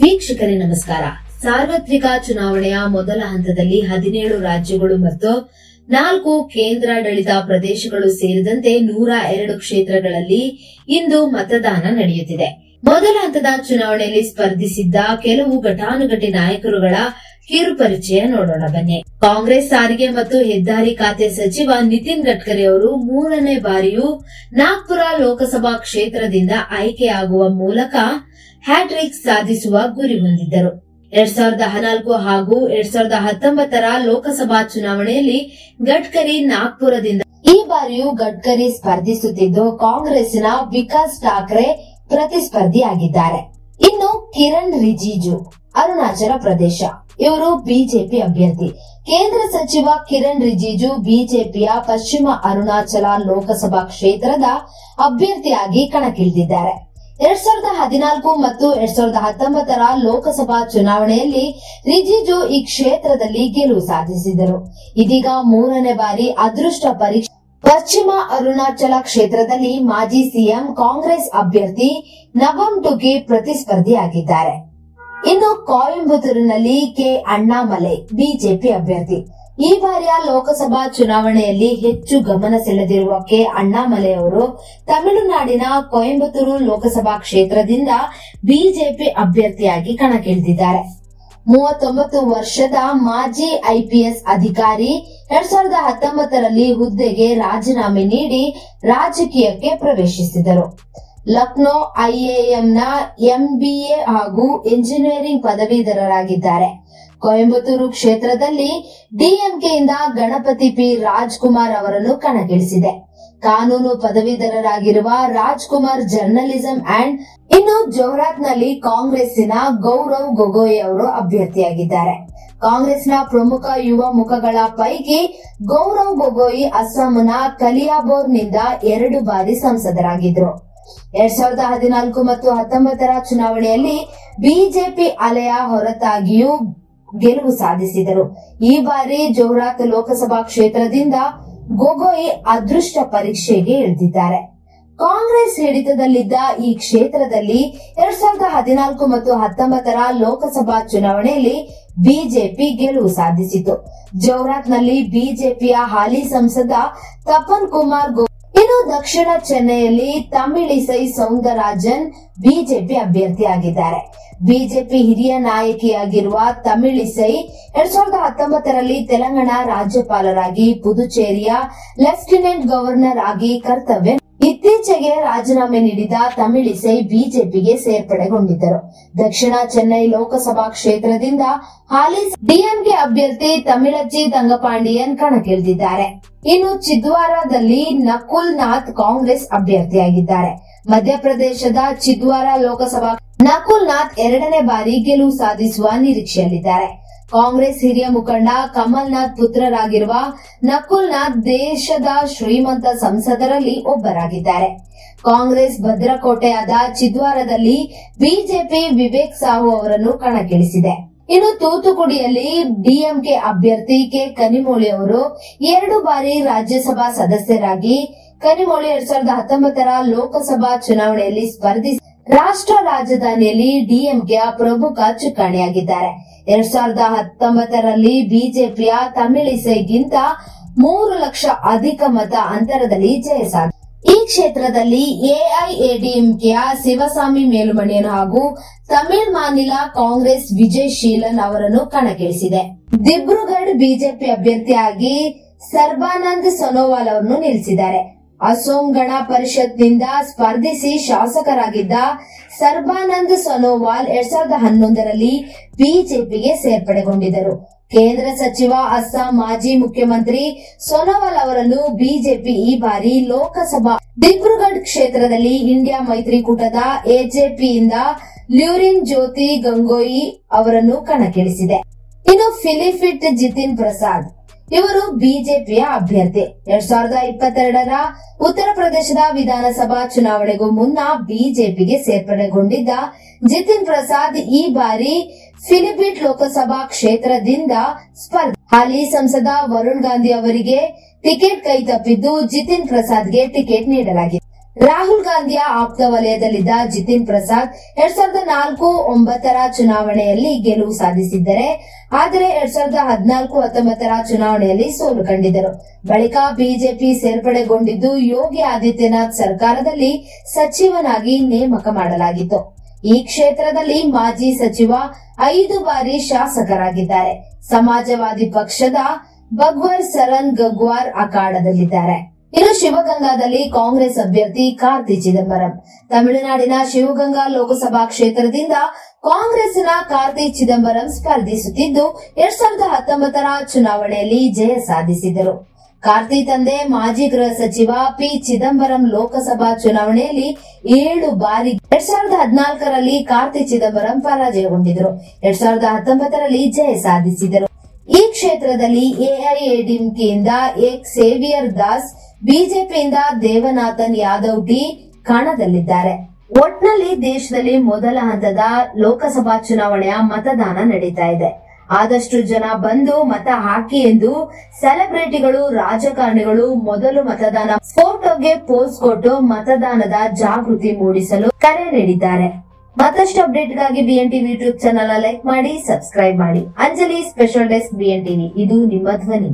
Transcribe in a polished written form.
ವೀಕ್ಷಕರೇ ನಮಸ್ಕಾರ. ಸಾರ್ವತ್ರಿಕ ಚುನಾವಣೆಯ ಮೊದಲ ಹಂತದಲ್ಲಿ 17 ರಾಜ್ಯಗಳು ಮತ್ತು 4 ಕೇಂದ್ರಾಡಳಿತ ಪ್ರದೇಶಗಳು ಸೇರಿದಂತೆ 102 ಕ್ಷೇತ್ರಗಳಲ್ಲಿ ಇಂದು ಮತದಾನ ನಡೆಯುತ್ತಿದೆ. ಮೊದಲ ಹಂತದ ಚುನಾವಣೆಯಲ್ಲಿ ಸ್ಪರ್ಧಿಸಿದ್ದ ಕೆಲವು ಘಟಾನುಘಟಿ ನಾಯಕರುಗಳ ಕಿರುಪರಿಚಯ ನೋಡೋಣ ಬನ್ನಿ. ಕಾಂಗ್ರೆಸ್ ಸಾರಿಗೆ ಮತ್ತು ಹೆದ್ದಾರಿ ಖಾತೆ ಸಚಿವ ನಿತಿನ್ ಗಡ್ಕರಿ ಅವರು 3ನೇ ಬಾರಿಯೂ ನಾಗ್ಪುರ ಲೋಕಸಭಾ ಕ್ಷೇತ್ರದಿಂದ ಆಯ್ಕೆಯಾಗುವ ಮೂಲಕ ಹ್ಯಾಟ್ರಿಕ್ ಸಾಧಿಸುವ ಗುರಿ ಹೊಂದಿದ್ದರು. 2014 ಹಾಗೂ 2019ರ ಲೋಕಸಭಾ ಚುನಾವಣೆಯಲ್ಲಿ ಗಡ್ಕರಿ ನಾಗ್ಪುರದಿಂದ, ಈ ಬಾರಿಯೂ ಗಡ್ಕರಿ ಸ್ಪರ್ಧಿಸುತ್ತಿದ್ದು ಕಾಂಗ್ರೆಸ್ನ ವಿಕಾಸ್ ಠಾಕ್ರೆ ಪ್ರತಿಸ್ಪರ್ಧಿಯಾಗಿದ್ದಾರೆ. ಇನ್ನು ಕಿರಣ್ ರಿಜಿಜು ಅರುಣಾಚಲ ಪ್ರದೇಶ, ಇವರು ಬಿಜೆಪಿ ಅಭ್ಯರ್ಥಿ. ಕೇಂದ್ರ ಸಚಿವ ಕಿರಣ್ ರಿಜಿಜು ಬಿಜೆಪಿಯ ಪಶ್ಚಿಮ ಅರುಣಾಚಲ ಲೋಕಸಭಾ ಕ್ಷೇತ್ರದ ಅಭ್ಯರ್ಥಿಯಾಗಿ ಕಣಕ್ಕಿಳಿದಿದ್ದಾರೆ. 2014 ಮತ್ತು 2019ರ ಲೋಕಸಭಾ ಚುನಾವಣೆಯಲ್ಲಿ ರಿಜಿಜು ಈ ಕ್ಷೇತ್ರದಲ್ಲಿ ಗೆಲುವು ಸಾಧಿಸಿದರು. ಇದೀಗ 3ನೇ ಬಾರಿ ಅದೃಷ್ಟ ಪರೀಕ್ಷೆ. ಪಶ್ಚಿಮ ಅರುಣಾಚಲ ಕ್ಷೇತ್ರದಲ್ಲಿ ಮಾಜಿ ಸಿಎಂ ಕಾಂಗ್ರೆಸ್ ಅಭ್ಯರ್ಥಿ ನಬಮ್ ಟುಕಿ ಪ್ರತಿಸ್ಪರ್ಧಿಯಾಗಿದ್ದಾರೆ. ಇನ್ನು ಕೊಯಂಬತ್ತೂರಿನಲ್ಲಿ ಕೆ ಅಣ್ಣಾಮಲೈ ಬಿಜೆಪಿ ಅಭ್ಯರ್ಥಿ. ಈ ಬಾರಿಯ ಲೋಕಸಭಾ ಚುನಾವಣೆಯಲ್ಲಿ ಹೆಚ್ಚು ಗಮನ ಸೆಳೆದಿರುವ ಕೆ ಅಣ್ಣಾಮಲೈ ಅವರು ತಮಿಳುನಾಡಿನ ಕೊಯಂಬತ್ತೂರು ಲೋಕಸಭಾ ಕ್ಷೇತ್ರದಿಂದ ಬಿಜೆಪಿ ಅಭ್ಯರ್ಥಿಯಾಗಿ ಕಣಕ್ಕಿಳಿದಿದ್ದಾರೆ. 39 ವರ್ಷದ ಮಾಜಿ ಐಪಿಎಸ್ ಅಧಿಕಾರಿ 2019ರಲ್ಲಿ ಹುದ್ದೆಗೆ ರಾಜೀನಾಮೆ ನೀಡಿ ರಾಜಕೀಯಕ್ಕೆ ಪ್ರವೇಶಿಸಿದರು. ಲಕ್ನೋ ಐಐಎಂನ ಎಂಬಿಎ ಹಾಗೂ ಎಂಜಿನಿಯರಿಂಗ್ ಪದವೀಧರರಾಗಿದ್ದಾರೆ. ಕೊಯಂಬತ್ತೂರು ಕ್ಷೇತ್ರದಲ್ಲಿ ಡಿಎಂಕೆಯಿಂದ ಗಣಪತಿ ಪಿ ರಾಜ್ಕುಮಾರ್ ಅವರನ್ನು ಕಣಕ್ಕಿಳಿಸಿದೆ. ಕಾನೂನು ಪದವೀಧರರಾಗಿರುವ ರಾಜ್ಕುಮಾರ್ ಜರ್ನಲಿಸಂ ಅಂಡ್ ಇನ್ನು ಜೋಹ್ರಾತ್ನಲ್ಲಿ ಕಾಂಗ್ರೆಸ್ಸಿನ ಗೌರವ್ ಗೊಗೋಯ್ ಅವರು ಅಭ್ಯರ್ಥಿಯಾಗಿದ್ದಾರೆ. ಕಾಂಗ್ರೆಸ್ನ ಪ್ರಮುಖ ಯುವ ಮುಖಗಳ ಪೈಕಿ ಗೌರವ್ ಗೊಗೋಯ್ ಅಸ್ಸಾಂನ ಕಲಿಯಾಬೋರ್ನಿಂದ 2 ಬಾರಿ ಸಂಸದರಾಗಿದ್ದರು. 2014 ಮತ್ತು 19ರ ಚುನಾವಣೆಯಲ್ಲಿ ಬಿಜೆಪಿ ಅಲೆಯ ಹೊರತಾಗಿಯೂ ಗೆಲುವು ಸಾಧಿಸಿದರು. ಈ ಬಾರಿ ಜೋಹ್ರಾತ್ ಲೋಕಸಭಾ ಕ್ಷೇತ್ರದಿಂದ ಗೊಗೋಯ್ ಅದೃಷ್ಟ ಪರೀಕ್ಷೆಗೆ ಇಳಿದಿದ್ದಾರೆ. ಕಾಂಗ್ರೆಸ್ ಹಿಡಿತದಲ್ಲಿದ್ದ ಈ ಕ್ಷೇತ್ರದಲ್ಲಿ 2014 ಮತ್ತು 19ರ ಲೋಕಸಭಾ ಚುನಾವಣೆಯಲ್ಲಿ ಬಿಜೆಪಿ ಗೆಲುವು ಸಾಧಿಸಿತು. ಜೋಹ್ರಾತ್ನಲ್ಲಿ ಬಿಜೆಪಿಯ ಹಾಲಿ ಸಂಸದ ತಪನ್ ಕುಮಾರ್ ಇನ್ನು ದಕ್ಷಿಣ ಚೆನ್ನೈಯಲ್ಲಿ ತಮಿಳಿಸೈ ಸೌಂದರರಾಜನ್ ಬಿಜೆಪಿ ಅಭ್ಯರ್ಥಿಯಾಗಿದ್ದಾರೆ. ಬಿಜೆಪಿ ಹಿರಿಯ ನಾಯಕಿಯಾಗಿರುವ ತಮಿಳಿಸೈ 2019ರಲ್ಲಿ ತೆಲಂಗಾಣ ರಾಜ್ಯಪಾಲರಾಗಿ, ಪುದುಚೇರಿಯ ಲೆಫ್ಟಿನೆಂಟ್ ಗವರ್ನರ್ ಆಗಿ ಕರ್ತವ್ಯ. ಇತ್ತೀಚೆಗೆ ರಾಜೀನಾಮೆ ನೀಡಿದ ತಮಿಳಿಸೈ ಬಿಜೆಪಿಗೆ ಸೇರ್ಪಡೆಗೊಂಡಿದ್ದರು. ದಕ್ಷಿಣ ಚೆನ್ನೈ ಲೋಕಸಭಾ ಕ್ಷೇತ್ರದಿಂದ ಹಾಲಿ ಡಿಎಂಕೆ ಅಭ್ಯರ್ಥಿ ತಮಿಳಚ್ಚಿ ತಂಗಪಾಂಡಿಯನ್ ಕಣಕ್ಕಿಳಿದಿದ್ದಾರೆ. ಇನ್ನು ಚಿದ್ವಾರದಲ್ಲಿ ನಕುಲ್ ನಾಥ್ ಕಾಂಗ್ರೆಸ್ ಅಭ್ಯರ್ಥಿಯಾಗಿದ್ದಾರೆ. ಮಧ್ಯಪ್ರದೇಶದ ಚಿದ್ವಾರ ಲೋಕಸಭಾ ನಕುಲ್ ನಾಥ್ 2ನೇ ಬಾರಿ ಗೆಲುವು ಸಾಧಿಸುವ ನಿರೀಕ್ಷೆಯಲ್ಲಿದ್ದಾರೆ. ಕಾಂಗ್ರೆಸ್ ಹಿರಿಯ ಮುಖಂಡ ಕಮಲ್ ನಾಥ್ ಪುತ್ರರಾಗಿರುವ ನಕುಲ್ ನಾಥ್ ದೇಶದ ಶ್ರೀಮಂತ ಸಂಸದರಲ್ಲಿ ಒಬ್ಬರಾಗಿದ್ದಾರೆ. ಕಾಂಗ್ರೆಸ್ ಭದ್ರಕೋಟೆಯಾದ ಚಿದ್ವಾರದಲ್ಲಿ ಬಿಜೆಪಿ ವಿವೇಕ್ ಸಾಹು ಅವರನ್ನು ಕಣಕ್ಕಿಳಿಸಿದೆ. ಇನ್ನು ತೂತುಕುಡಿಯಲ್ಲಿ ಡಿಎಂಕೆ ಅಭ್ಯರ್ಥಿ ಕೆ ಕನಿಮೋಳಿ ಅವರು 2 ಬಾರಿ ರಾಜ್ಯಸಭಾ ಸದಸ್ಯರಾಗಿ, ಕನಿಮೋಳಿ 2019ರ ಲೋಕಸಭಾ ಚುನಾವಣೆಯಲ್ಲಿ ಸ್ಪರ್ಧಿಸಿ ರಾಷ್ಟ್ರ ರಾಜಧಾನಿಯಲ್ಲಿ ಡಿಎಂಕೆಯ ಪ್ರಮುಖ ಚುಕ್ಕಾಣಿಯಾಗಿದ್ದಾರೆ. 2019ರಲ್ಲಿ ಬಿಜೆಪಿಯ ತಮಿಳಿಸೈಗಿಂತ 3 ಲಕ್ಷ ಅಧಿಕ ಮತ ಅಂತರದಲ್ಲಿ ಜಯ ಸಾಧಿಸಿದೆ. ಈ ಕ್ಷೇತ್ರದಲ್ಲಿ ಎಐಎಡಿಎಂಕೆಯ ಶಿವಸ್ವಾಮಿ ಮೇಲುಮಣಿಯನ್ ಹಾಗೂ ತಮಿಳ್ ಮಾನಿಲ ಕಾಂಗ್ರೆಸ್ ವಿಜಯ್ ಶೀಲನ್ ಅವರನ್ನು ಕಣಕ್ಕಿಳಿಸಿದೆ. ದಿಬ್ರುಗಢ್ ಬಿಜೆಪಿ ಅಭ್ಯರ್ಥಿಯಾಗಿ ಸರ್ಬಾನಂದ್ ಸೋನೋವಾಲ್ ಅವರನ್ನು ನಿಲ್ಲಿಸಿದ್ದಾರೆ. ಅಸೋಂ ಗಣ ಪರಿಷತ್ನಿಂದ ಸ್ಪರ್ಧಿಸಿ ಶಾಸಕರಾಗಿದ್ದ ಸರ್ಬಾನಂದ್ ಸೋನೋವಾಲ್ 2011ರಲ್ಲಿ ಬಿಜೆಪಿಗೆ ಸೇರ್ಪಡೆಗೊಂಡಿದ್ದರು. ಕೇಂದ್ರ ಸಚಿವ ಅಸ್ಸಾಂ ಮಾಜಿ ಮುಖ್ಯಮಂತ್ರಿ ಸೋನೋವಾಲ್ ಅವರನ್ನು ಬಿಜೆಪಿ ಈ ಬಾರಿ ಲೋಕಸಭಾ ದಿಬ್ರುಗಢ್ ಕ್ಷೇತ್ರದಲ್ಲಿ ಇಂಡಿಯಾ ಮೈತ್ರಿಕೂಟದ ಎಜೆಪಿಯಿಂದ ಲ್ಯೂರಿನ್ ಜ್ಯೋತಿ ಗಂಗೋಯಿ ಅವರನ್ನು ಕಣಕ್ಕಿಳಿಸಿದೆ. ಇನ್ನು ಫಿಲಿಫಿಟ್ ಜಿತಿನ್ ಪ್ರಸಾದ್ ಇವರು ಬಿಜೆಪಿಯ ಅಭ್ಯರ್ಥಿ. 2022ರ ಉತ್ತರ ಪ್ರದೇಶದ ವಿಧಾನಸಭಾ ಚುನಾವಣೆಗೂ ಮುನ್ನ ಬಿಜೆಪಿಗೆ ಸೇರ್ಪಡೆಗೊಂಡಿದ್ದ ಜಿತಿನ್ ಪ್ರಸಾದ್ ಈ ಬಾರಿ ಫಿಲಿಪಿಟ್ ಲೋಕಸಭಾ ಕ್ಷೇತ್ರದಿಂದ ಸ್ಪರ್ಧೆ. ಹಾಲಿ ಸಂಸದ ವರುಣ್ ಗಾಂಧಿ ಅವರಿಗೆ ಟಿಕೆಟ್ ಕೈತಪ್ಪಿದ್ದು ಜಿತಿನ್ ಪ್ರಸಾದ್ಗೆ ಟಿಕೆಟ್ ನೀಡಲಾಗಿದೆ. ರಾಹುಲ್ ಗಾಂಧಿಯ ಆಪ್ತ ವಲಯದಲ್ಲಿದ್ದ ಜಿತಿನ್ ಪ್ರಸಾದ್ 2004-09 ಚುನಾವಣೆಯಲ್ಲಿ ಗೆಲುವು ಸಾಧಿಸಿದ್ದರೆ, ಆದರೆ 2014-19 ಚುನಾವಣೆಯಲ್ಲಿ ಸೋಲು ಕಂಡಿದ್ದರು. ಬಳಿಕ ಬಿಜೆಪಿ ಸೇರ್ಪಡೆಗೊಂಡಿದ್ದು ಯೋಗಿ ಆದಿತ್ಯನಾಥ್ ಸರ್ಕಾರದಲ್ಲಿ ಸಚಿವನಾಗಿ ನೇಮಕ ಮಾಡಲಾಗಿತ್ತು. ಈ ಕ್ಷೇತ್ರದಲ್ಲಿ ಮಾಜಿ ಸಚಿವ 5 ಬಾರಿ ಶಾಸಕರಾಗಿದ್ದಾರೆ. ಸಮಾಜವಾದಿ ಪಕ್ಷದ ಭಗವರ್ ಸರಣ್ ಗಗ್ವಾರ್ ಅಖಾಡದಲ್ಲಿದ್ದಾರೆ. ಇನ್ನು ಶಿವಗಂಗಾದಲ್ಲಿ ಕಾಂಗ್ರೆಸ್ ಅಭ್ಯರ್ಥಿ ಕಾರ್ತಿ ಚಿದಂಬರಂ. ತಮಿಳುನಾಡಿನ ಶಿವಗಂಗಾ ಲೋಕಸಭಾ ಕ್ಷೇತ್ರದಿಂದ ಕಾಂಗ್ರೆಸ್ನ ಕಾರ್ತಿ ಚಿದಂಬರಂ ಸ್ಪರ್ಧಿಸುತ್ತಿದ್ದು 2019 ಚುನಾವಣೆಯಲ್ಲಿ ಜಯ ಸಾಧಿಸಿದರು. ಕಾರ್ತಿ ತಂದೆ ಮಾಜಿ ಗೃಹ ಸಚಿವ ಪಿ ಚಿದಂಬರಂ ಲೋಕಸಭಾ ಚುನಾವಣೆಯಲ್ಲಿ 7 ಬಾರಿ 2014ರಲ್ಲಿ ಕಾರ್ತಿ ಚಿದಂಬರಂ ಪರಾಜಯಗೊಂಡಿದ್ದರು. 2019ರಲ್ಲಿ ಜಯ ಸಾಧಿಸಿದರು. ಈ ಕ್ಷೇತ್ರದಲ್ಲಿ ಎಐಎಡಿಎಂಕೆಯಿಂದ ಸೇವಿಯರ್ ದಾಸ್, ಬಿಜೆಪಿಯಿಂದ ದೇವನಾಥನ್ ಯಾದವ್ ಟಿ ಕಣದಲ್ಲಿದ್ದಾರೆ. ಒಟ್ನಲ್ಲಿ ದೇಶದಲ್ಲಿ ಮೊದಲ ಹಂತದ ಲೋಕಸಭಾ ಚುನಾವಣೆಯ ಮತದಾನ ನಡೀತಾ ಇದೆ. ಆದಷ್ಟು ಜನ ಬಂದು ಮತ ಹಾಕಿ ಎಂದು ಸೆಲೆಬ್ರಿಟಿಗಳು, ರಾಜಕಾರಣಿಗಳು ಮೊದಲು ಮತದಾನ ಫೋಟೋಗೆ ಪೋಸ್ ಕೊಟ್ಟು ಮತದಾನದ ಜಾಗೃತಿ ಮೂಡಿಸಲು ಕರೆ ನೀಡಿದ್ದಾರೆ. ಮತ್ತಷ್ಟು ಅಪ್ಡೇಟ್ಗಾಗಿ BN TV YouTube channel like ಮಾಡಿ, ಸಬ್ಸ್ಕ್ರೈಬ್ ಮಾಡಿ. Anjali special desk BN TV, ಇದು ನಿಮ್ಮ ಧ್ವನಿ.